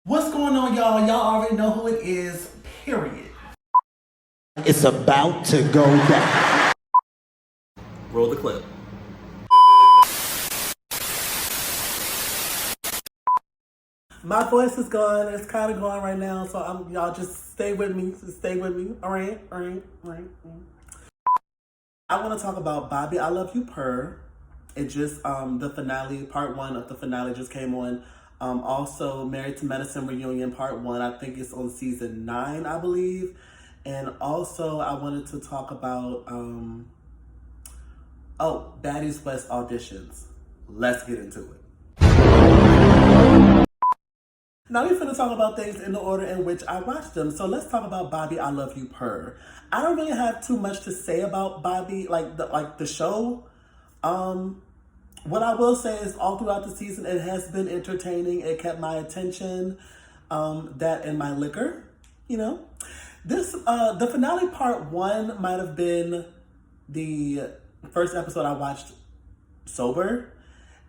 What's going on, y'all? Y'all already know who it is, period. It's about to go down. Roll the clip. My voice is gone. It's kind of gone right now, so y'all just stay with me. Stay with me. All right. I want to talk about Bobby, I Love You, Purrr. It just, the finale, part one of the finale just came on. Also, Married to Medicine Reunion, part one. I think it's on season 9, I believe. And also, I wanted to talk about, Baddies West Auditions. Let's get into it. Now we're going to talk about things in the order in which I watched them. So let's talk about Bobby, I Love You, Purrr. I don't really have too much to say about Bobby, like the show. What I will say is all throughout the season, it has been entertaining. It kept my attention, that and my liquor, you know. The finale part one might have been the first episode I watched sober.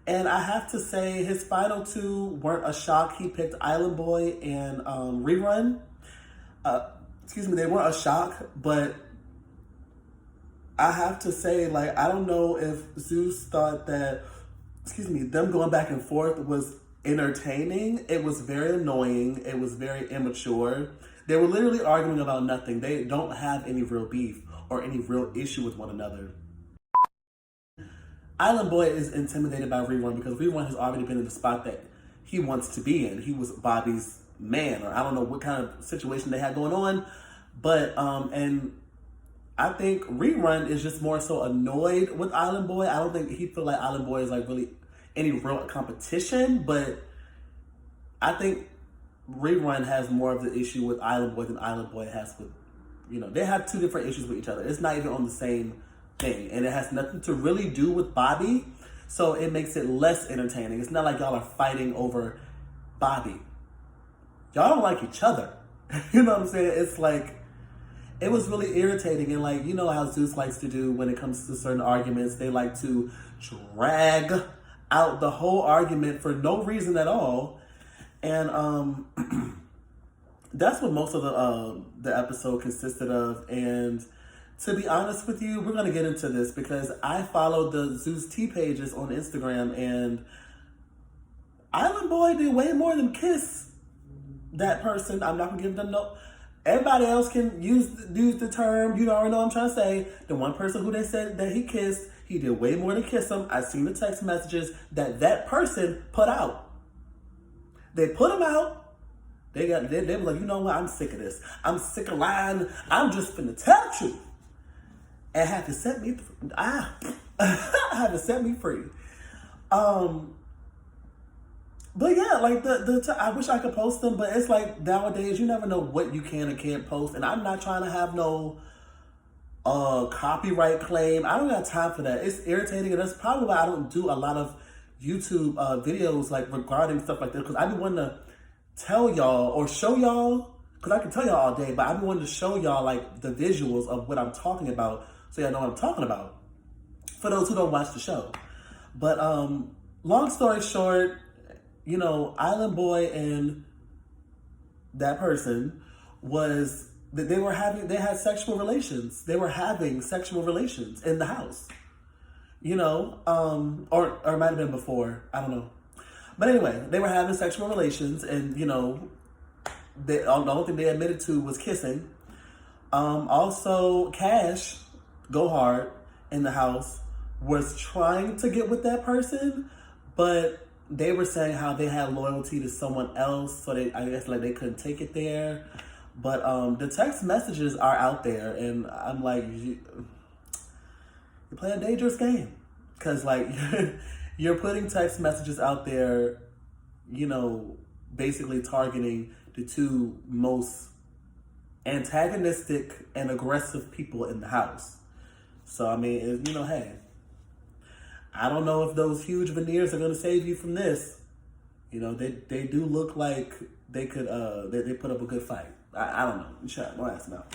And I have to say, his final two weren't a shock. He picked Island Boy and Rerun. They weren't a shock, but I have to say, like, I don't know if Zeus thought that, them going back and forth was entertaining. It was very annoying. It was very immature. They were literally arguing about nothing. They don't have any real beef or any real issue with one another. Island Boy is intimidated by Rerun because Rerun has already been in the spot that he wants to be in. He was Bobby's man, or I don't know what kind of situation they had going on, but and I think Rerun is just more so annoyed with Island Boy. I don't think he feel like Island Boy is like really any real competition, but I think Rerun has more of the issue with Island Boy than Island Boy has with, they have two different issues with each other. It's not even on the same thing, and it has nothing to really do with Bobby, so it makes it less entertaining. It's not like y'all are fighting over Bobby. Y'all don't like each other. You know what I'm saying? It's like, it was really irritating, and like, you know how Zeus likes to do when it comes to certain arguments. They like to drag out the whole argument for no reason at all, and that's what most of the episode consisted of. And to be honest with you, we're going to get into this because I follow the Zeus T pages on Instagram, and Island Boy did way more than kiss that person. I'm not going to give them no. Everybody else can use the term, you already know what I'm trying to say. The one person who they said that he kissed, he did way more than kiss him. I've seen the text messages that person put out. They put him out. They were like, you know what, I'm sick of this. I'm sick of lying. I'm just finna tell the truth. And had to set me had to set me free. But yeah, like I wish I could post them, but it's like nowadays you never know what you can and can't post, and I'm not trying to have no copyright claim. I don't got time for that. It's irritating, and that's probably why I don't do a lot of YouTube videos like regarding stuff like this, because I be wanting to tell y'all or show y'all, because I can tell y'all all day, but I be wanting to show y'all like the visuals of what I'm talking about, so y'all know what I'm talking about, for those who don't watch the show. But long story short, Island Boy and that person they had sexual relations. They were having sexual relations in the house, or it might have been before, I don't know. But anyway, they were having sexual relations, and the only thing they admitted to was kissing. Also, Cash, Go Hard, in the house, was trying to get with that person, but they were saying how they had loyalty to someone else, so I guess like they couldn't take it there. But the text messages are out there, and I'm like, you play a dangerous game, because like you're putting text messages out there, basically targeting the two most antagonistic and aggressive people in the house. So I mean, hey, I don't know if those huge veneers are going to save you from this. They do look like they could, they put up a good fight. I don't know. Shut up. Don't ask me out.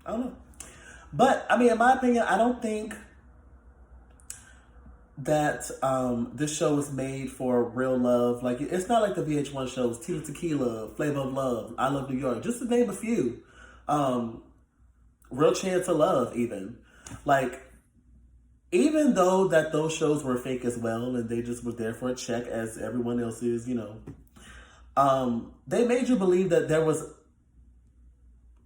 I don't know. But, I mean, in my opinion, I don't think that this show was made for real love. Like, it's not like the VH1 shows, Tita Tequila, Flavor of Love, I Love New York, just to name a few. Real Chance of Love, even. Like, even though that those shows were fake as well, and they just were there for a check as everyone else is, you know, they made you believe that it was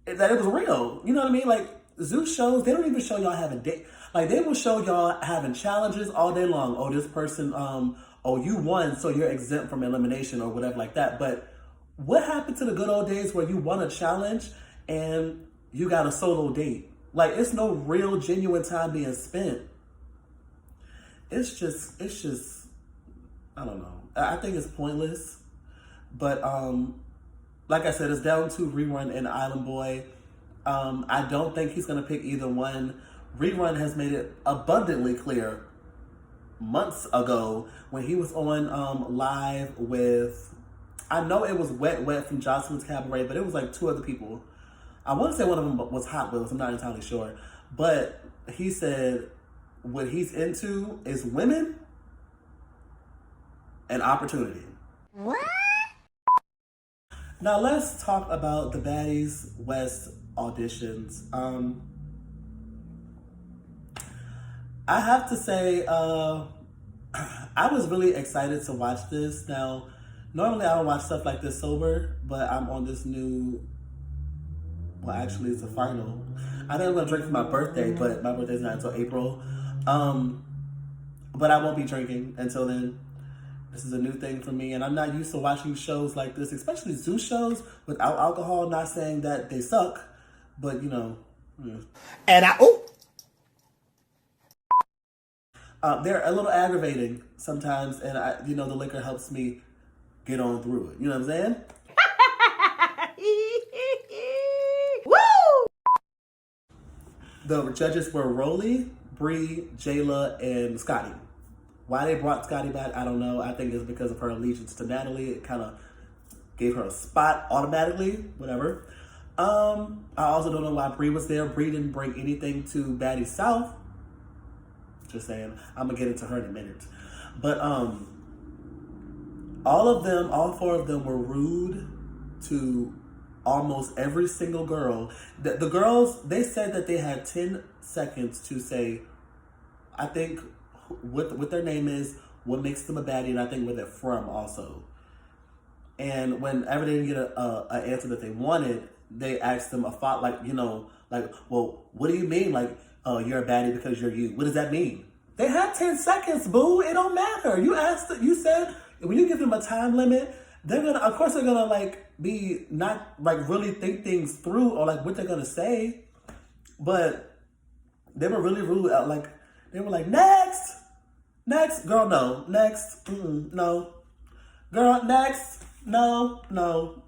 real. You know what I mean? Like, Zeus shows, they don't even show y'all having date. Like, they will show y'all having challenges all day long. Oh, this person, oh, you won, so you're exempt from elimination or whatever like that. But what happened to the good old days where you won a challenge and you got a solo date? Like, it's no real genuine time being spent. It's just, I don't know. I think it's pointless. But, like I said, it's down to Rerun and Island Boy. I don't think he's going to pick either one. Rerun has made it abundantly clear months ago when he was on live with, I know it was Wet Wet from Jocelyn's Cabaret, but it was like two other people. I want to say one of them was Hot Wheels, I'm not entirely sure. But he said what he's into is women and opportunity. What? Now let's talk about the Baddies West auditions. I have to say, I was really excited to watch this. Now, normally I don't watch stuff like this sober, but I'm on this new, well, actually it's a final. I think I'm gonna drink for my birthday, but my birthday's not until April. But I won't be drinking until then. This is a new thing for me, and I'm not used to watching shows like this, especially Zeus shows without alcohol. Not saying that they suck, but you know. Yeah. And They're a little aggravating sometimes, and the liquor helps me get on through it. You know what I'm saying? Woo! The judges were Rolly, Bree, Jayla, and Scotty. Why they brought Scotty back, I don't know. I think it's because of her allegiance to Natalie. It kind of gave her a spot automatically. Whatever. I also don't know why Bree was there. Bree didn't bring anything to Baddies South. Just saying. I'm going to get into her in a minute. But all four of them were rude to almost every single girl. The girls, they said that they had 10 seconds to say, I think, what their name is, what makes them a baddie, and I think where they're from also. And whenever they didn't get an answer that they wanted, they asked them well, what do you mean? Like, you're a baddie because you're you. What does that mean? They had 10 seconds, boo. It don't matter. You said, when you give them a time limit, of course they're gonna be not really think things through or what they're gonna say. But they were really rude. They were like, next, girl, no, next, no, girl, next, no,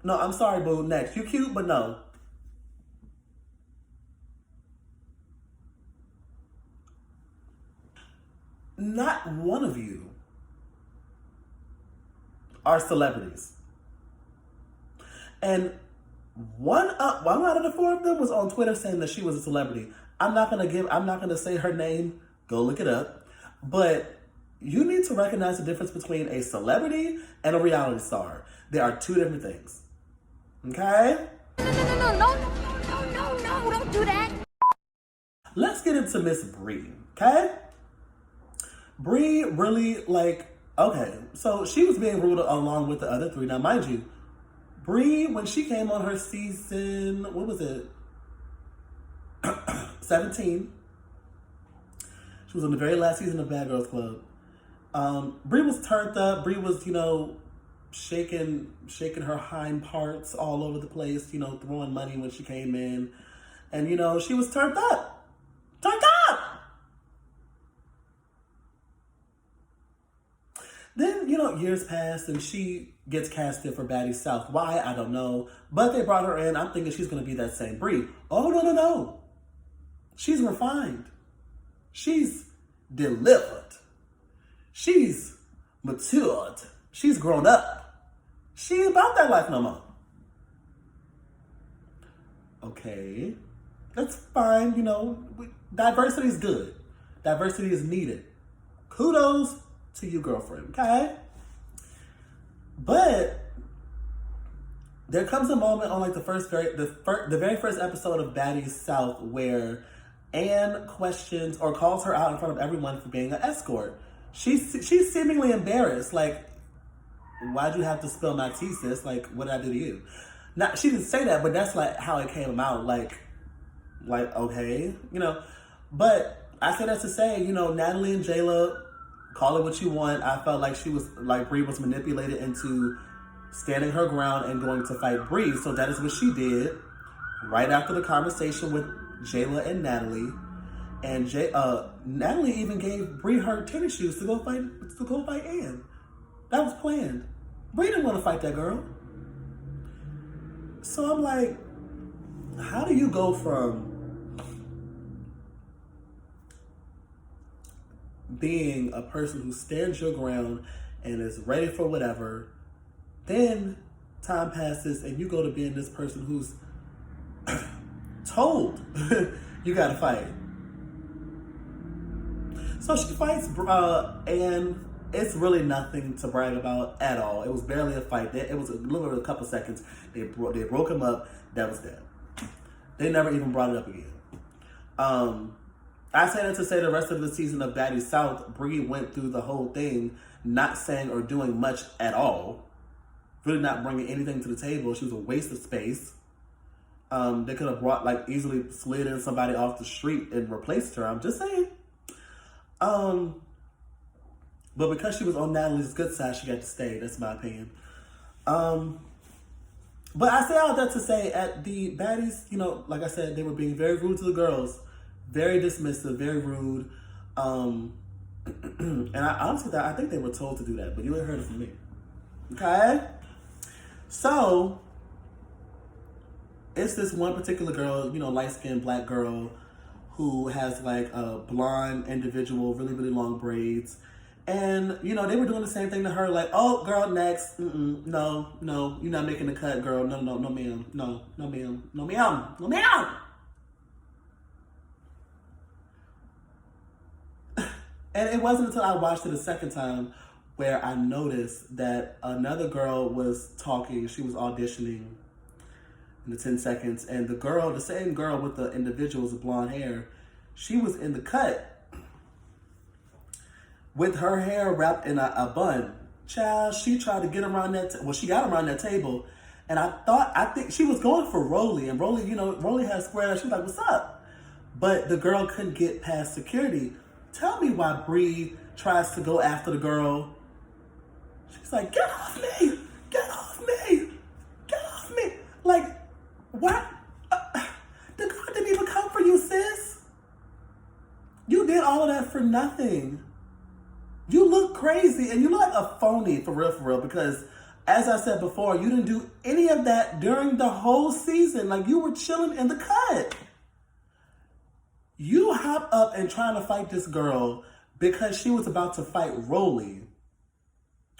I'm sorry, boo, next. You cute, but no. Not one of you are celebrities. And one out of the four of them was on Twitter saying that she was a celebrity. I'm not gonna say her name. Go look it up. But you need to recognize the difference between a celebrity and a reality star. There are two different things. Okay? No, don't do that. Let's get into Miss Bree, okay? Bree really, okay, so she was being rude along with the other three. Now, mind you, Bree, when she came on her season, what was it? 17. She was on the very last season of Bad Girls Club. Bree was turned up. Bree was, shaking her hind parts all over the place, throwing money when she came in. And, she was turned up. Turned up! Then, years passed and she gets casted for Baddies South. Why? I don't know. But they brought her in. I'm thinking she's going to be that same Bree. Oh, no. She's refined. She's delivered. She's matured. She's grown up. She ain't about that life no more. Okay. That's fine, diversity is good. Diversity is needed. Kudos to you, girlfriend, okay? But there comes a moment on like the very first episode of Baddies South where Anne questions or calls her out in front of everyone for being an escort. She's seemingly embarrassed, like, why'd you have to spill my tea, sis? Like, what did I do to you? Not, she didn't say that, but that's like how it came out. Like, okay, you know. But I say that to say, you know, Natalie and Jayla, call it what you want. I felt like Bree was manipulated into standing her ground and going to fight Bree. So that is what she did right after the conversation with Jayla and Natalie. And Natalie even gave Bree her tennis shoes to go fight Anne. That was planned. Bree didn't want to fight that girl. So I'm like, how do you go from being a person who stands your ground and is ready for whatever, then time passes and you go to being this person who's told you gotta fight. So she fights and it's really nothing to brag about at all. It was barely a fight. It was literally a couple seconds. They broke him up. That was that. They never even brought it up again. I say that to say the rest of the season of Baddies South, Bree went through the whole thing not saying or doing much at all. Really not bringing anything to the table. She was a waste of space. They could have easily slid in somebody off the street and replaced her. I'm just saying. But because she was on Natalie's good side, she got to stay. That's my opinion. But I say all that to say, at the Baddies, you know, like I said, they were being very rude to the girls. Very dismissive, very rude. And I honestly thought, I think they were told to do that, but you ain't heard it from me. Okay? So, it's this one particular girl, you know, light-skinned black girl who has like a blonde individual, really, really long braids. And, you know, they were doing the same thing to her, like, oh, girl, next. No, you're not making the cut, girl. No, ma'am. No, ma'am. No, ma'am. And it wasn't until I watched it a second time where I noticed that another girl was talking. She was auditioning in the 10 seconds. And the same girl with the individual's blonde hair, she was in the cut with her hair wrapped in a bun. Child, she tried to get around she got around that table. And I think she was going for Rolly. And Rolly, you know, Rolly had squared up. She was like, what's up? But the girl couldn't get past security. Tell me why Bree tries to go after the girl. She's like, get off me! Get off me! Get off me! Like, what? The girl didn't even come for you, sis. You did all of that for nothing. You look crazy and you look like a phony for real, because as I said before, you didn't do any of that during the whole season. Like, you were chilling in the cut. You hop up and trying to fight this girl because she was about to fight Rolly.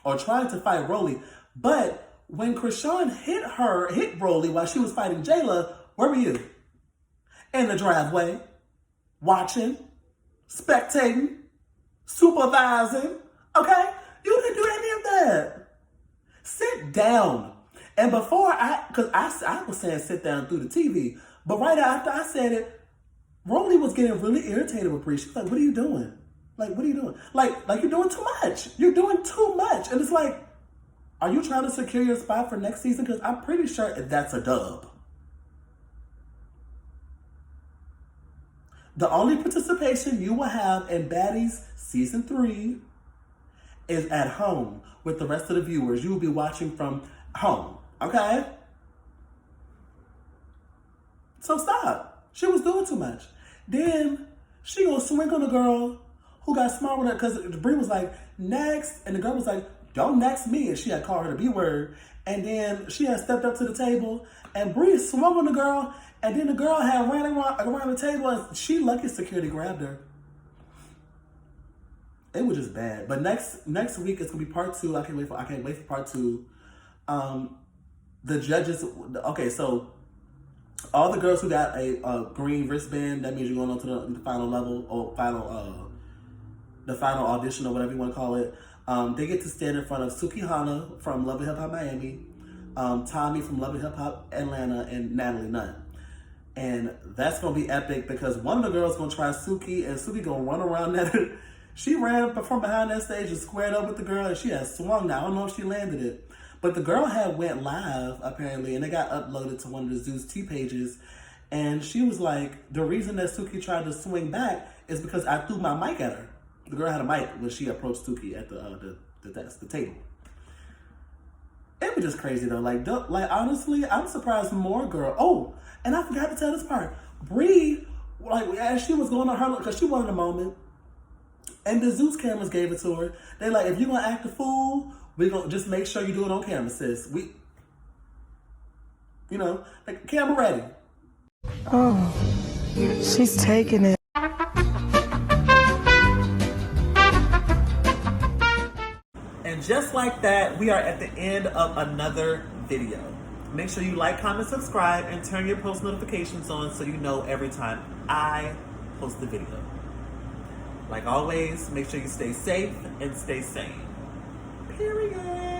Or trying to fight Rolly. But when Krishan hit Rolly while she was fighting Jayla, where were you? In the driveway. Watching. Spectating. Supervising. Okay? You didn't do any of that. Sit down. And before because I was saying sit down through the TV. But right after I said it, Rolly was getting really irritated with Bree. She's like, what are you doing? Like, what are you doing? Like you're doing too much. You're doing too much. And it's like, are you trying to secure your spot for next season? Because I'm pretty sure that's a dub. The only participation you will have in Baddies Season 3 is at home with the rest of the viewers. You will be watching from home. Okay? So stop. She was doing too much. Then she gonna swing on the girl who got smart with her because Bree was like, next. And the girl was like, don't next me. And she had called her the B word. And then she had stepped up to the table and Bree swung on the girl. And then the girl had ran around the table and she lucky security grabbed her. It was just bad. But next week it's gonna be part 2. I can't wait for part 2. The judges, okay, so all the girls who got a green wristband, that means you're going on to the final level or the final audition or whatever you want to call it. They get to stand in front of Suki Hana from Love and Hip Hop Miami, Tommy from Love and Hip Hop Atlanta, and Natalie Nunn. And that's gonna be epic because one of the girls gonna try Suki, and Suki gonna run around that. She ran from behind that stage and squared up with the girl, and she had swung. Now I don't know if she landed it, but the girl had went live apparently, and it got uploaded to one of the Zeus T pages. And she was like, the reason that Suki tried to swing back is because I threw my mic at her. The girl had a mic when she approached Suki at the table. It was just crazy though. Like honestly, I'm surprised more girl. Oh, and I forgot to tell this part. Bree, like as she was going on her, because she wanted a moment, and the Zeus cameras gave it to her. They like, if you're gonna act a fool, we're gonna just make sure you do it on camera, sis. Like camera ready. Oh, she's taking it. And just like that, we are at the end of another video. Make sure you like, comment, subscribe, and turn your post notifications on so you know every time I post a video. Like always, make sure you stay safe and stay sane. Period.